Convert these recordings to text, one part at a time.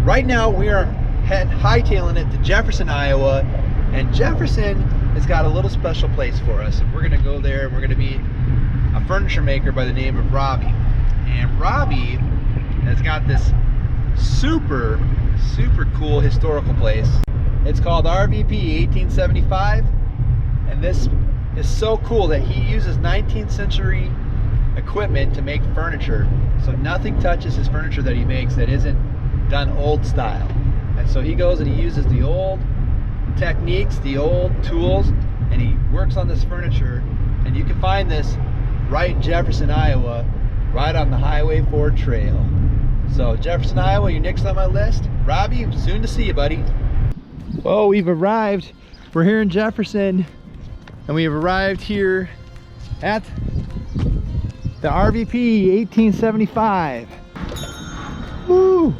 Right now we are hightailing it to Jefferson, Iowa, and Jefferson has got a little special place for us. And we're gonna go there and we're gonna meet a furniture maker by the name of Robbie. And Robbie has got this super cool historical place. It's called RVP 1875, and this is so cool that he uses 19th century equipment to make furniture. So nothing touches his furniture that he makes that isn't done old style. And so he goes and he uses the old techniques, the old tools, and he works on this furniture. And you can find this right in Jefferson, Iowa, right on the Highway 4 trail. So Jefferson, Iowa, you're next on my list. Robbie, soon to see you, buddy. Well, we've arrived. We're here in Jefferson, and we have arrived here at the RVP 1875. Woo!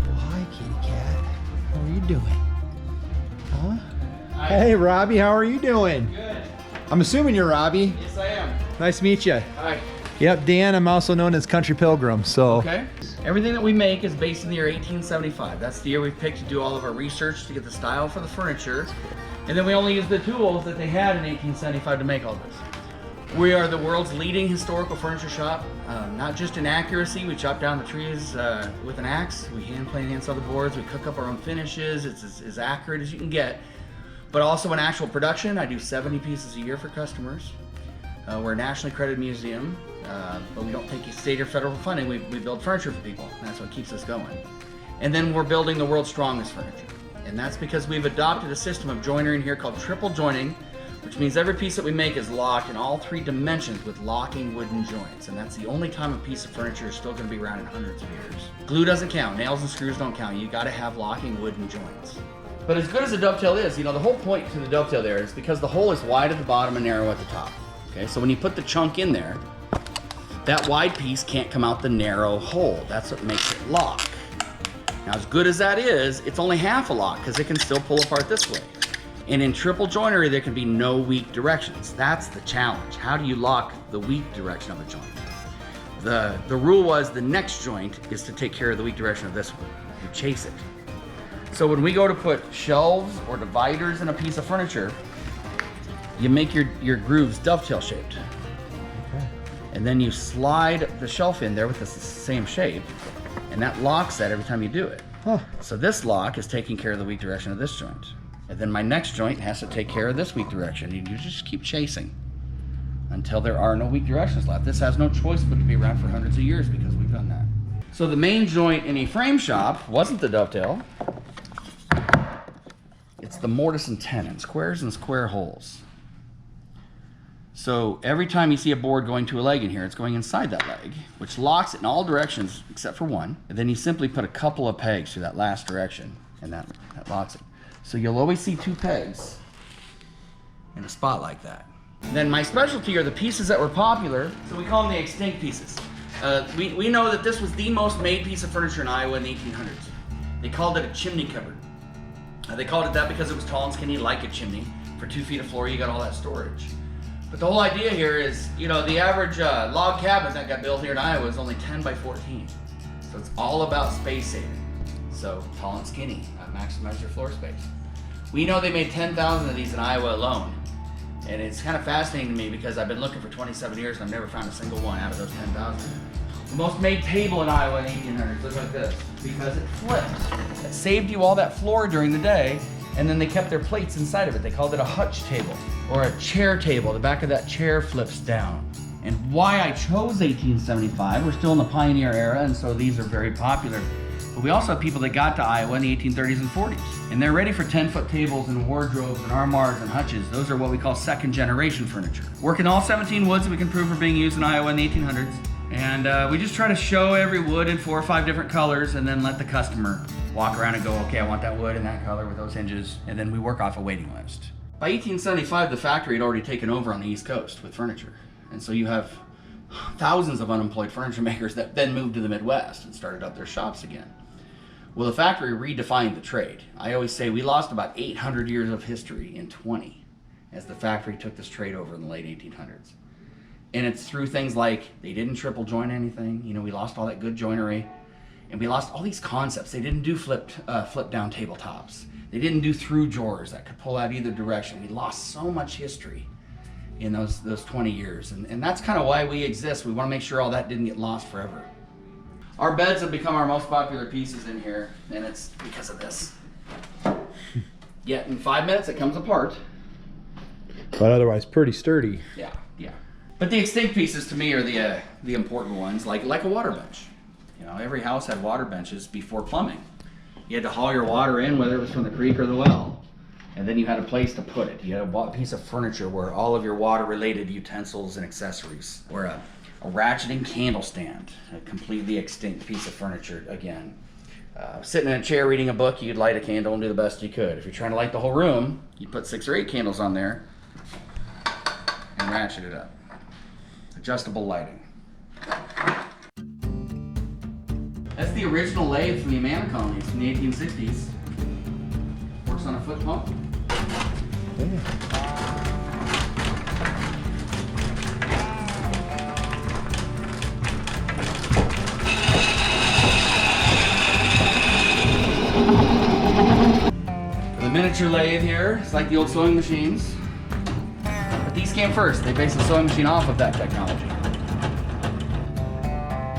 Well, hi, kitty cat. How are you doing? Huh? Hi. Hey, Robbie, how are you doing? Good. I'm assuming you're Robbie. Yes, I am. Nice to meet you. Hi. Yep, Dan, I'm also known as Country Pilgrim, so. Okay. Everything that we make is based in the year 1875. That's the year we picked to do all of our research to get the style for the furniture. And then we only use the tools that they had in 1875 to make all this. We are the world's leading historical furniture shop, not just in accuracy. We chop down the trees with an axe. We hand plane hand saw the boards. We cook up our own finishes. It's as accurate as you can get. But also in actual production, I do 70 pieces a year for customers. We're a nationally accredited museum, but we don't take state or federal funding. We build furniture for people. That's what keeps us going. And then we're building the world's strongest furniture. And that's because we've adopted a system of joinery in here called triple joining, which means every piece that we make is locked in all three dimensions with locking wooden joints. And that's the only time a piece of furniture is still going to be around in hundreds of years. Glue doesn't count. Nails and screws don't count. You got to have locking wooden joints. But as good as a dovetail is, you know, the whole point to the dovetail there is because the hole is wide at the bottom and narrow at the top. Okay, so when you put the chunk in there, that wide piece can't come out the narrow hole. That's what makes it lock. Now, as good as that is, it's only half a lock because it can still pull apart this way. And in triple joinery, there can be no weak directions. That's the challenge. How do you lock the weak direction of a joint? The rule was the next joint is to take care of the weak direction of this one. You chase it. So when we go to put shelves or dividers in a piece of furniture, you make your grooves dovetail shaped. Okay. And then you slide the shelf in there with the same shape, and that locks that every time you do it. Huh. So this lock is taking care of the weak direction of this joint. And then my next joint has to take care of this weak direction. You just keep chasing until there are no weak directions left. This has no choice but to be around for hundreds of years because we've done that. So the main joint in a frame shop wasn't the dovetail. It's the mortise and tenon, squares and square holes. So every time you see a board going to a leg in here, it's going inside that leg, which locks it in all directions except for one. And then you simply put a couple of pegs through that last direction, and that locks it. So you'll always see two pegs in a spot like that. Then my specialty are the pieces that were popular, so we call them the extinct pieces. We know that this was the most made piece of furniture in Iowa in the 1800s. They called it a chimney cupboard. They called it that because it was tall and skinny like a chimney. For 2 feet of floor, you got all that storage. But the whole idea here is, you know, the average log cabin that got built here in Iowa is only 10 by 14. So it's all about space saving. So tall and skinny, maximize your floor space. We know they made 10,000 of these in Iowa alone. And it's kind of fascinating to me because I've been looking for 27 years and I've never found a single one out of those 10,000. The most made table in Iowa in the 1800s, look like this, because it flipped. It saved you all that floor during the day, and then they kept their plates inside of it. They called it a hutch table or a chair table. The back of that chair flips down. And why I chose 1875, we're still in the pioneer era, and so these are very popular. But we also have people that got to Iowa in the 1830s and 40s, and they're ready for 10-foot tables and wardrobes and armoires and hutches. Those are what we call second generation furniture. Working all 17 woods that we can prove are being used in Iowa in the 1800s. And we just try to show every wood in 4 or 5 different colors and then let the customer walk around and go, okay, I want that wood in that color with those hinges. And then we work off a waiting list. By 1875, the factory had already taken over on the East Coast with furniture. And so you have thousands of unemployed furniture makers that then moved to the Midwest and started up their shops again. Well, the factory redefined the trade. I always say we lost about 800 years of history in 20 as the factory took this trade over in the late 1800s. And it's through things like they didn't triple joint anything. You know, we lost all that good joinery, and we lost all these concepts. They didn't do flip down tabletops. They didn't do through drawers that could pull out either direction. We lost so much history in those 20 years. And that's kind of why we exist. We want to make sure all that didn't get lost forever. Our beds have become our most popular pieces in here, and it's because of this. Yet in 5 minutes it comes apart. But otherwise pretty sturdy. Yeah. But the extinct pieces to me are the important ones, like a water bench. You know, every house had water benches before plumbing. You had to haul your water in, whether it was from the creek or the well. And then you had a place to put it. You had a piece of furniture where all of your water-related utensils and accessories, or a ratcheting candle stand, a completely extinct piece of furniture again. Sitting in a chair reading a book, you'd light a candle and do the best you could. If you're trying to light the whole room, you put 6 or 8 candles on there and ratchet it up. Adjustable lighting. That's the original lathe from the Amana colonies from the 1860s. Works on a foot pump. The miniature lathe here, it's like the old sewing machines. But these came first. They based the sewing machine off of that technology.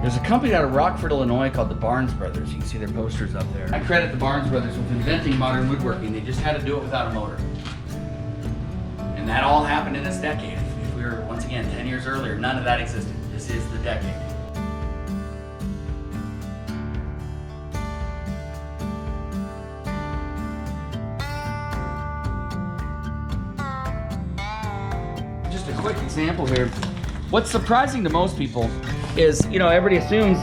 There's a company out of Rockford, Illinois called the Barnes Brothers. You can see their posters up there. I credit the Barnes Brothers with inventing modern woodworking. They just had to do it without a motor. And that all happened in this decade. If we were, once again, 10 years earlier, none of that existed. This is the decade. Just a quick example here. What's surprising to most people is, you know, everybody assumes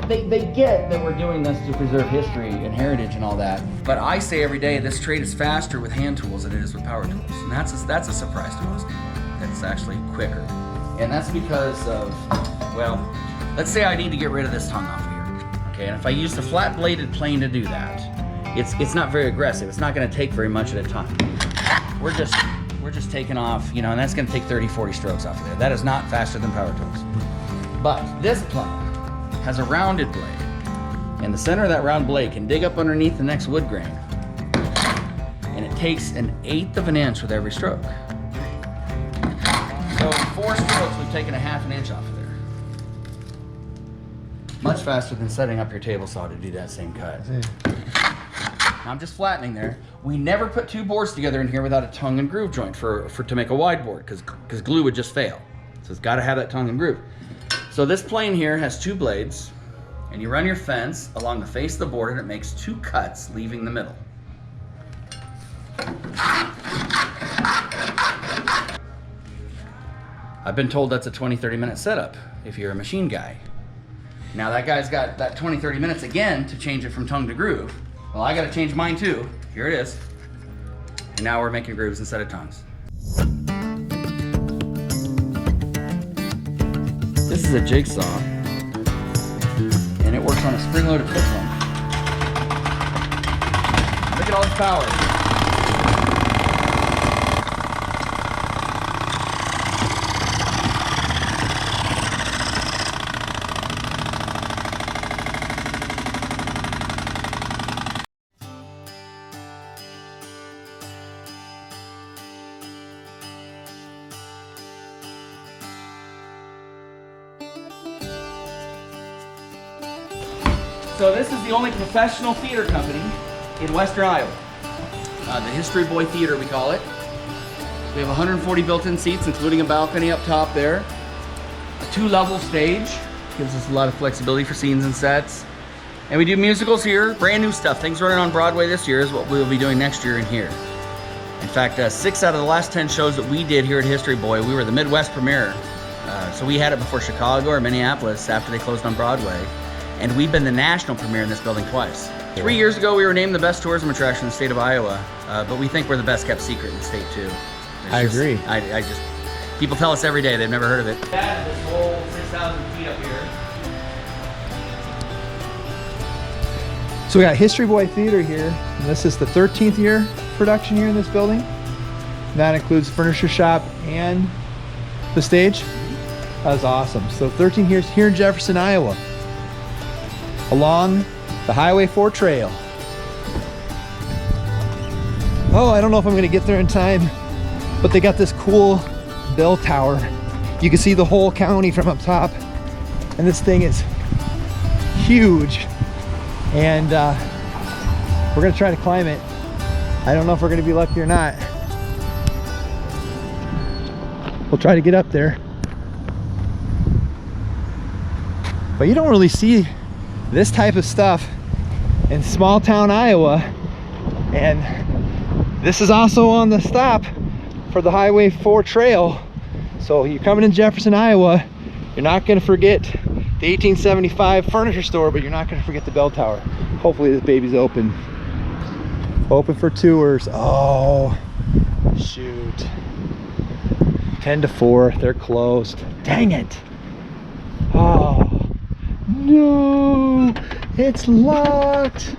they get that we're doing this to preserve history and heritage and all that. But I say every day this trade is faster with hand tools than it is with power tools, and that's a surprise to most people. It's actually quicker, and that's because of, well, let's say I need to get rid of this tongue off of here, okay? And if I use the flat-bladed plane to do that, it's not very aggressive. It's not going to take very much at a time. We're just taking off, you know, and that's going to take 30, 40 strokes off of there. That is not faster than power tools. But this plane has a rounded blade, and the center of that round blade can dig up underneath the next wood grain, and it takes 1/8 of an inch with every stroke. So in 4 strokes, we've taken 1/2 inch off of there. Much faster than setting up your table saw to do that same cut. Now I'm just flattening there. We never put 2 boards together in here without a tongue and groove joint to make a wide board, because glue would just fail. So it's got to have that tongue and groove. So this plane here has 2 blades, and you run your fence along the face of the board, and it makes 2 cuts, leaving the middle. I've been told that's a 20-30 minute setup if you're a machine guy. Now that guy's got that 20-30 minutes again to change it from tongue to groove. Well, I got to change mine too. Here it is. And now we're making grooves instead of tongues. This is a jigsaw, and it works on a spring-loaded foot pump. Look at all this power. So this is the only professional theater company in Western Iowa. The History Boy Theater, we call it. We have 140 built-in seats, including a balcony up top there. A 2-level stage, gives us a lot of flexibility for scenes and sets. And we do musicals here, brand new stuff. Things running on Broadway this year is what we'll be doing next year in here. In fact, 6 out of the last 10 shows that we did here at History Boy, we were the Midwest premiere. So we had it before Chicago or Minneapolis after they closed on Broadway. And we've been the national premiere in this building twice. 3 years ago, we were named the best tourism attraction in the state of Iowa, but we think we're the best kept secret in the state too. I agree. People tell us every day they've never heard of it. That this whole 6,000 feet up here. So we got History Boy Theater here, and this is the 13th year production here in this building. That includes furniture shop and The stage? That was awesome. So 13 years here in Jefferson, Iowa, along the Highway 4 trail. Oh, I don't know if I'm gonna get there in time, but they got this cool bell tower. You can see the whole county from up top, and this thing is huge. And we're gonna try to climb it. I don't know if we're gonna be lucky or not. We'll try to get up there. But you don't really see this type of stuff in small town Iowa. And this is also on the stop for the Highway 4 trail. So you're coming in Jefferson, Iowa, you're not gonna forget the 1875 furniture store, but you're not gonna forget the bell tower. Hopefully this baby's open. Open for tours. Oh, shoot. 10 to 4, they're closed. Dang it. Oh, no, it's locked.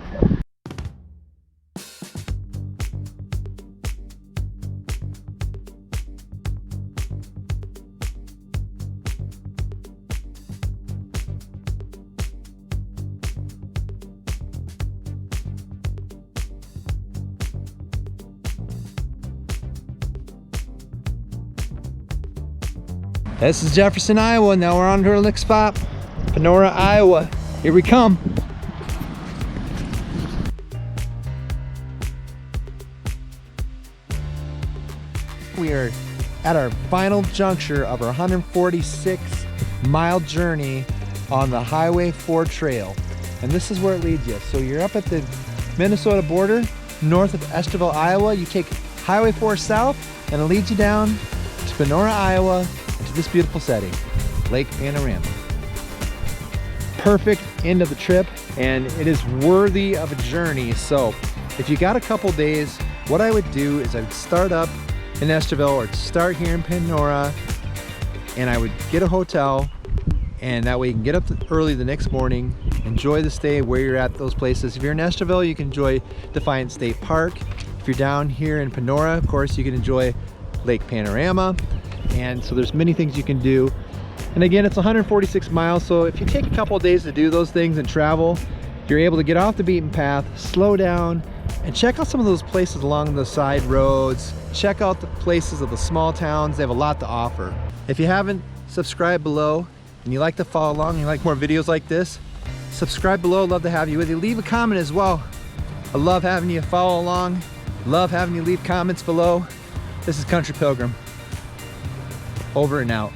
This is Jefferson, Iowa. Now we're on to our next spot, Panora, Iowa. Here we come. We are at our final juncture of our 146-mile journey on the Highway 4 trail. And this is where it leads you. So you're up at the Minnesota border, north of Estival, Iowa. You take Highway 4 south, and it leads you down to Panora, Iowa, to this beautiful setting, Lake Panorama. Perfect end of the trip, and it is worthy of a journey. So if you got a couple days, what I would do is I'd start up in Estival or start here in Panora, and I would get a hotel, and that way you can get up early the next morning, enjoy the stay where you're at those places. If you're in Estival, you can enjoy Defiant State Park. If you're down here in Panora, of course, you can enjoy Lake Panorama. And so there's many things you can do. And again, it's 146 miles, so if you take a couple of days to do those things and travel, you're able to get off the beaten path, slow down, and check out some of those places along the side roads. Check out the places of the small towns. They have a lot to offer. If you haven't subscribed below and you like to follow along and you like more videos like this, subscribe below. Love to have you with you. Leave a comment as well. I love having you follow along. Love having you leave comments below. This is Country Pilgrim. Over and out.